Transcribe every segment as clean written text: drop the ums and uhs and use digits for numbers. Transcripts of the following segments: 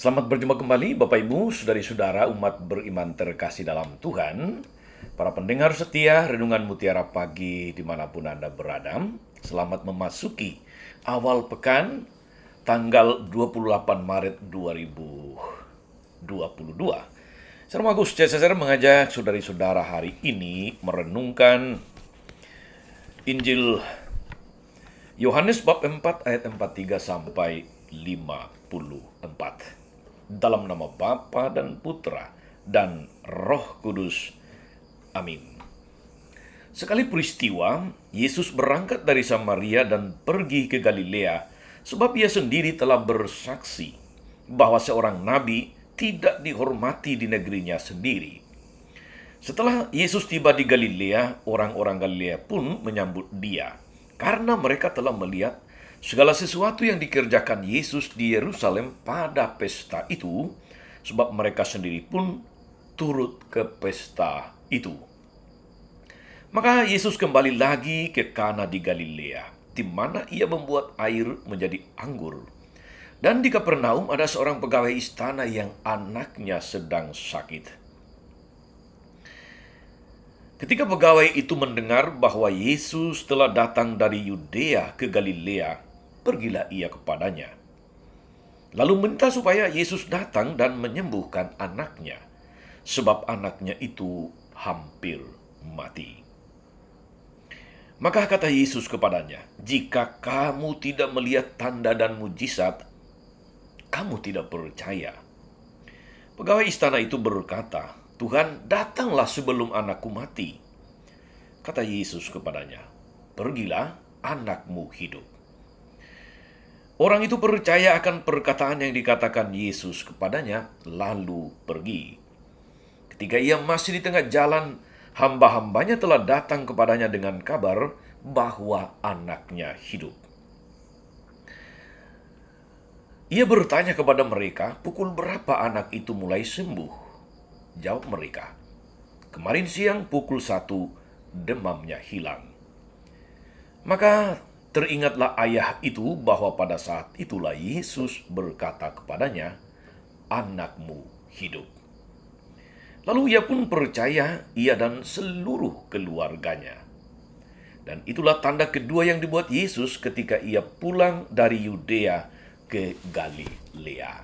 Selamat berjumpa kembali Bapak Ibu, saudari-saudara umat beriman terkasih dalam Tuhan. Para pendengar setia Renungan Mutiara Pagi dimanapun Anda berada. Selamat memasuki awal pekan tanggal 28 Maret 2022. Saya Agus CSR mengajak saudari-saudara hari ini merenungkan Injil Yohanes bab 4 ayat 43 sampai 54. Dalam nama Bapa dan Putra dan Roh Kudus. Amin. Sekali peristiwa, Yesus berangkat dari Samaria dan pergi ke Galilea, sebab ia sendiri telah bersaksi bahwa seorang nabi tidak dihormati di negerinya sendiri. Setelah Yesus tiba di Galilea, orang-orang Galilea pun menyambut dia, karena mereka telah melihat segala sesuatu yang dikerjakan Yesus di Yerusalem pada pesta itu, sebab mereka sendiri pun turut ke pesta itu. Maka Yesus kembali lagi ke Kana di Galilea, di mana ia membuat air menjadi anggur. Dan di Kapernaum ada seorang pegawai istana yang anaknya sedang sakit. Ketika pegawai itu mendengar bahwa Yesus telah datang dari Yudea ke Galilea, pergilah ia kepadanya. Lalu minta supaya Yesus datang dan menyembuhkan anaknya, sebab anaknya itu hampir mati. Maka kata Yesus kepadanya, "Jika kamu tidak melihat tanda dan mujizat, kamu tidak percaya." Pegawai istana itu berkata, "Tuhan, datanglah sebelum anakku mati." Kata Yesus kepadanya, "Pergilah, anakmu hidup." Orang itu percaya akan perkataan yang dikatakan Yesus kepadanya, lalu pergi. Ketika ia masih di tengah jalan, hamba-hambanya telah datang kepadanya dengan kabar bahwa anaknya hidup. Ia bertanya kepada mereka, "Pukul berapa anak itu mulai sembuh?" Jawab mereka, "Kemarin siang pukul 1, demamnya hilang." Maka teringatlah ayah itu bahwa pada saat itulah Yesus berkata kepadanya, "Anakmu hidup." Lalu ia pun percaya, ia dan seluruh keluarganya. Dan itulah tanda kedua yang dibuat Yesus ketika ia pulang dari Yudea ke Galilea.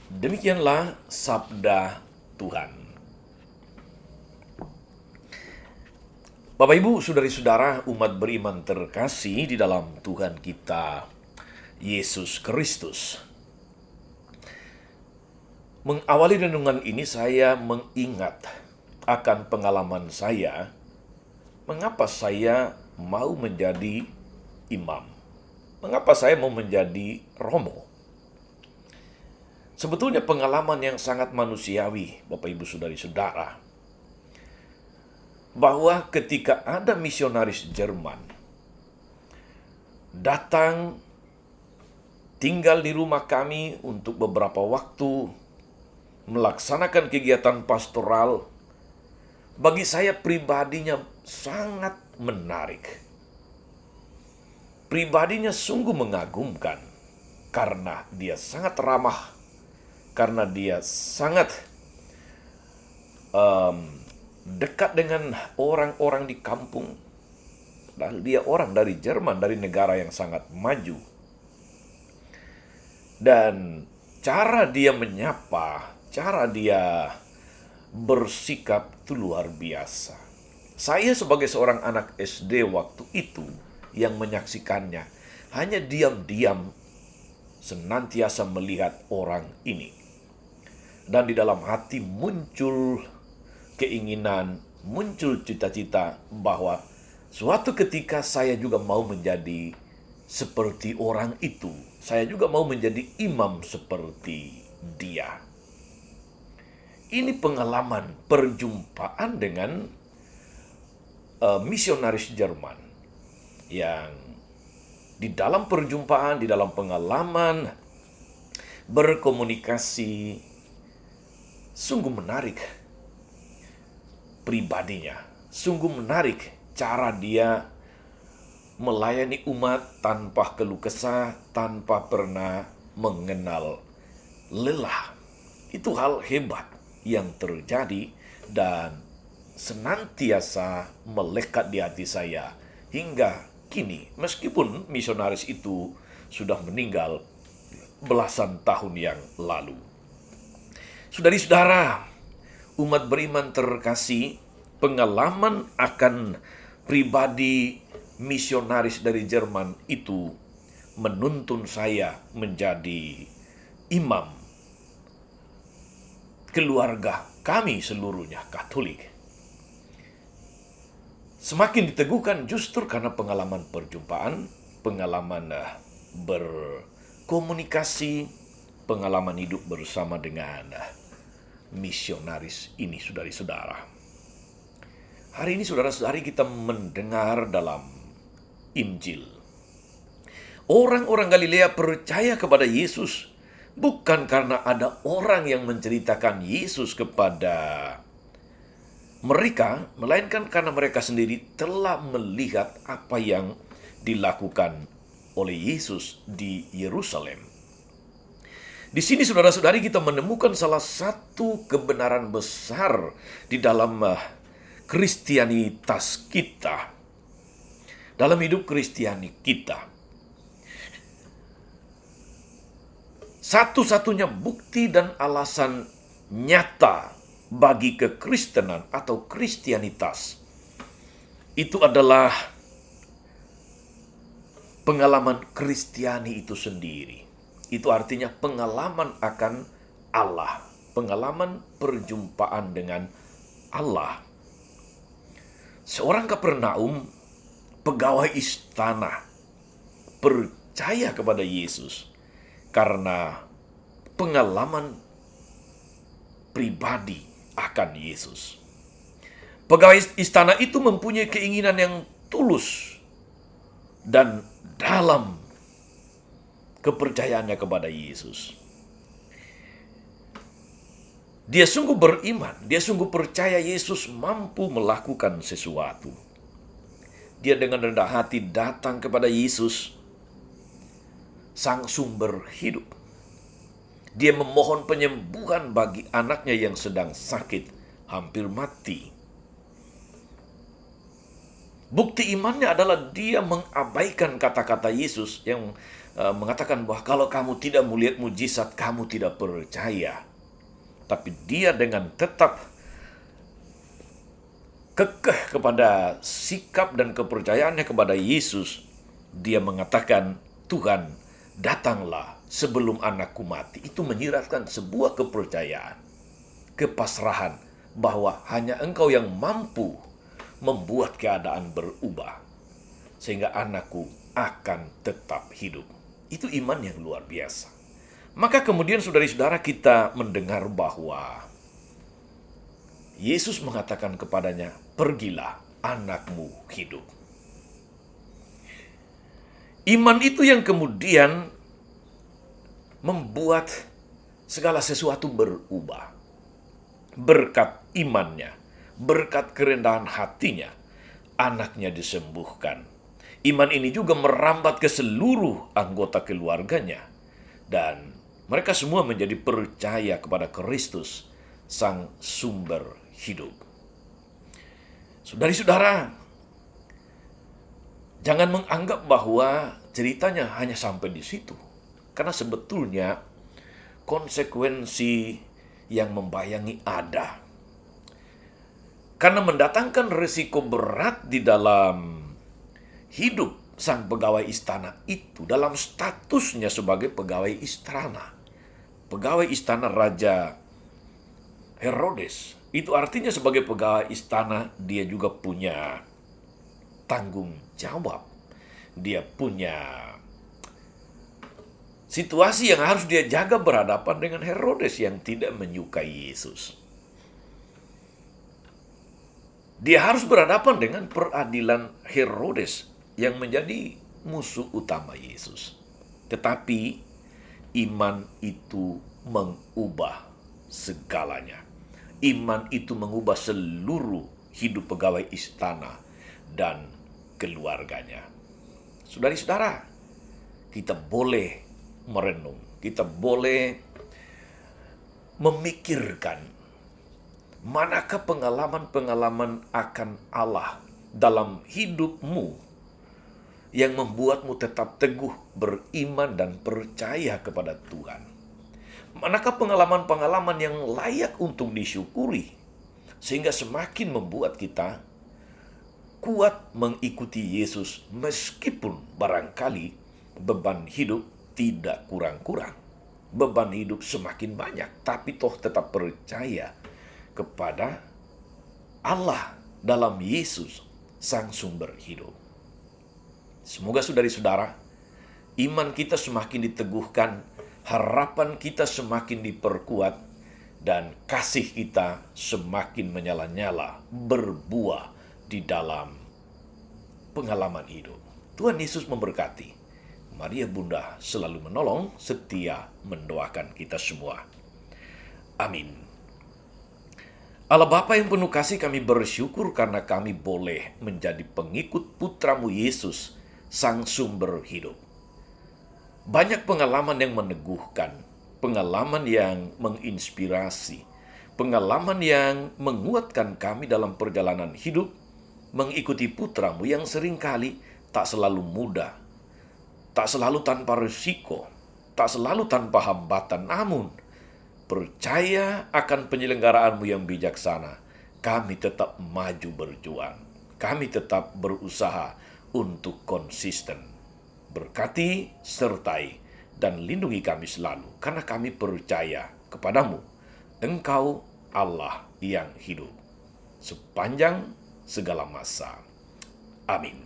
Demikianlah sabda Tuhan. Bapak Ibu, saudari-saudara umat beriman terkasih di dalam Tuhan kita Yesus Kristus. Mengawali renungan ini saya mengingat akan pengalaman saya, mengapa saya mau menjadi imam, mengapa saya mau menjadi romo. Sebetulnya pengalaman yang sangat manusiawi, Bapak Ibu saudari-saudara, bahwa ketika ada misionaris Jerman datang tinggal di rumah kami untuk beberapa waktu, melaksanakan kegiatan pastoral, bagi saya pribadinya sangat menarik. Pribadinya sungguh mengagumkan, karena dia sangat ramah, karena dia sangat dekat dengan orang-orang di kampung. Dan dia orang dari Jerman, dari negara yang sangat maju. Dan cara dia menyapa, cara dia bersikap itu luar biasa. Saya sebagai seorang anak SD waktu itu yang menyaksikannya, hanya diam-diam senantiasa melihat orang ini. Dan di dalam hati muncul keinginan, muncul cita-cita bahwa suatu ketika saya juga mau menjadi seperti orang itu. Saya juga mau menjadi imam seperti dia. Ini pengalaman perjumpaan dengan misionaris Jerman yang di dalam perjumpaan, di dalam pengalaman berkomunikasi sungguh menarik. Pribadinya sungguh menarik, cara dia melayani umat tanpa keluh kesah, tanpa pernah mengenal lelah. Itu hal hebat yang terjadi dan senantiasa melekat di hati saya hingga kini, meskipun misionaris itu sudah meninggal belasan tahun yang lalu. Saudari-saudara, umat beriman terkasih, pengalaman akan pribadi misionaris dari Jerman itu menuntun saya menjadi imam keluarga kami seluruhnya Katolik. Semakin diteguhkan justru karena pengalaman perjumpaan, pengalaman berkomunikasi, pengalaman hidup bersama dengan misionaris ini, saudari-saudara. Hari ini saudara-saudari kita mendengar dalam Injil. Orang-orang Galilea percaya kepada Yesus bukan karena ada orang yang menceritakan Yesus kepada mereka, melainkan karena mereka sendiri telah melihat apa yang dilakukan oleh Yesus di Yerusalem. Di sini saudara-saudari kita menemukan salah satu kebenaran besar di dalam Kristianitas kita, dalam hidup Kristiani kita. Satu-satunya bukti dan alasan nyata bagi kekristenan atau Kristianitas itu adalah pengalaman Kristiani itu sendiri. Itu artinya pengalaman akan Allah, pengalaman perjumpaan dengan Allah. Seorang Kapernaum, pegawai istana, percaya kepada Yesus karena pengalaman pribadi akan Yesus. Pegawai istana itu mempunyai keinginan yang tulus dan dalam kepercayaannya kepada Yesus. Dia sungguh beriman, dia sungguh percaya Yesus mampu melakukan sesuatu. Dia dengan rendah hati datang kepada Yesus, sang sumber hidup. Dia memohon penyembuhan bagi anaknya yang sedang sakit, hampir mati. Bukti imannya adalah dia mengabaikan kata-kata Yesus yang mengatakan bahwa kalau kamu tidak melihat mujizat, kamu tidak percaya. Tapi dia dengan tetap kekeh kepada sikap dan kepercayaannya kepada Yesus, dia mengatakan, Tuhan, datanglah sebelum anakku mati. Itu menyiratkan sebuah kepercayaan, kepasrahan, bahwa hanya Engkau yang mampu membuat keadaan berubah, sehingga anakku akan tetap hidup. Itu iman yang luar biasa. Maka kemudian saudari-saudara kita mendengar bahwa Yesus mengatakan kepadanya, pergilah, anakmu hidup. Iman itu yang kemudian membuat segala sesuatu berubah. Berkat imannya, berkat kerendahan hatinya, anaknya disembuhkan. Iman ini juga merambat ke seluruh anggota keluarganya. Dan mereka semua menjadi percaya kepada Kristus, sang sumber hidup. Saudari-saudara, jangan menganggap bahwa ceritanya hanya sampai di situ. Karena sebetulnya konsekuensi yang membayangi ada. Karena mendatangkan risiko berat di dalam hidup sang pegawai istana itu, dalam statusnya sebagai pegawai istana. Pegawai istana Raja Herodes. Itu artinya sebagai pegawai istana dia juga punya tanggung jawab. Dia punya situasi yang harus dia jaga berhadapan dengan Herodes yang tidak menyukai Yesus. Dia harus berhadapan dengan peradilan Herodes yang menjadi musuh utama Yesus. Tetapi iman itu mengubah segalanya. Iman itu mengubah seluruh hidup pegawai istana dan keluarganya. Saudari-saudara, kita boleh merenung. Kita boleh memikirkan manakah pengalaman-pengalaman akan Allah dalam hidupmu yang membuatmu tetap teguh beriman dan percaya kepada Tuhan. Manakah pengalaman-pengalaman yang layak untuk disyukuri sehingga semakin membuat kita kuat mengikuti Yesus meskipun barangkali beban hidup tidak kurang-kurang. Beban hidup semakin banyak, tapi toh tetap percaya kepada Allah dalam Yesus, Sang Sumber Hidup. Semoga saudari-saudara, iman kita semakin diteguhkan, harapan kita semakin diperkuat, dan kasih kita semakin menyala-nyala, berbuah di dalam pengalaman hidup. Tuhan Yesus memberkati. Maria Bunda selalu menolong, setia mendoakan kita semua. Amin. Allah Bapa yang penuh kasih, kami bersyukur karena kami boleh menjadi pengikut putramu Yesus, Sang Sumber Hidup. Banyak pengalaman yang meneguhkan, pengalaman yang menginspirasi, pengalaman yang menguatkan kami dalam perjalanan hidup, mengikuti putramu yang seringkali tak selalu mudah, tak selalu tanpa risiko, tak selalu tanpa hambatan, namun percaya akan penyelenggaraanmu yang bijaksana, kami tetap maju berjuang. Kami tetap berusaha untuk konsisten. Berkati, sertai, dan lindungi kami selalu, karena kami percaya kepadamu. Engkau Allah yang hidup sepanjang segala masa. Amin.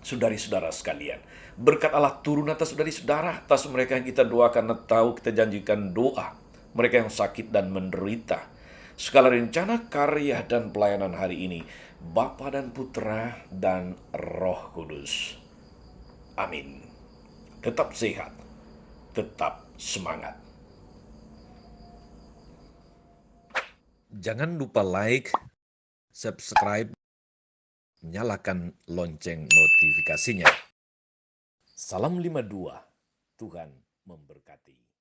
Saudari-saudara sekalian, berkat Allah turun atas saudari-saudara, atas mereka yang kita doakan atau kita janjikan doa, mereka yang sakit dan menderita. Segala rencana, karya, dan pelayanan hari ini, Bapa dan Putra dan Roh Kudus. Amin. Tetap sehat, tetap semangat. Jangan lupa like, subscribe, nyalakan lonceng notifikasinya. Salam 52, Tuhan memberkati.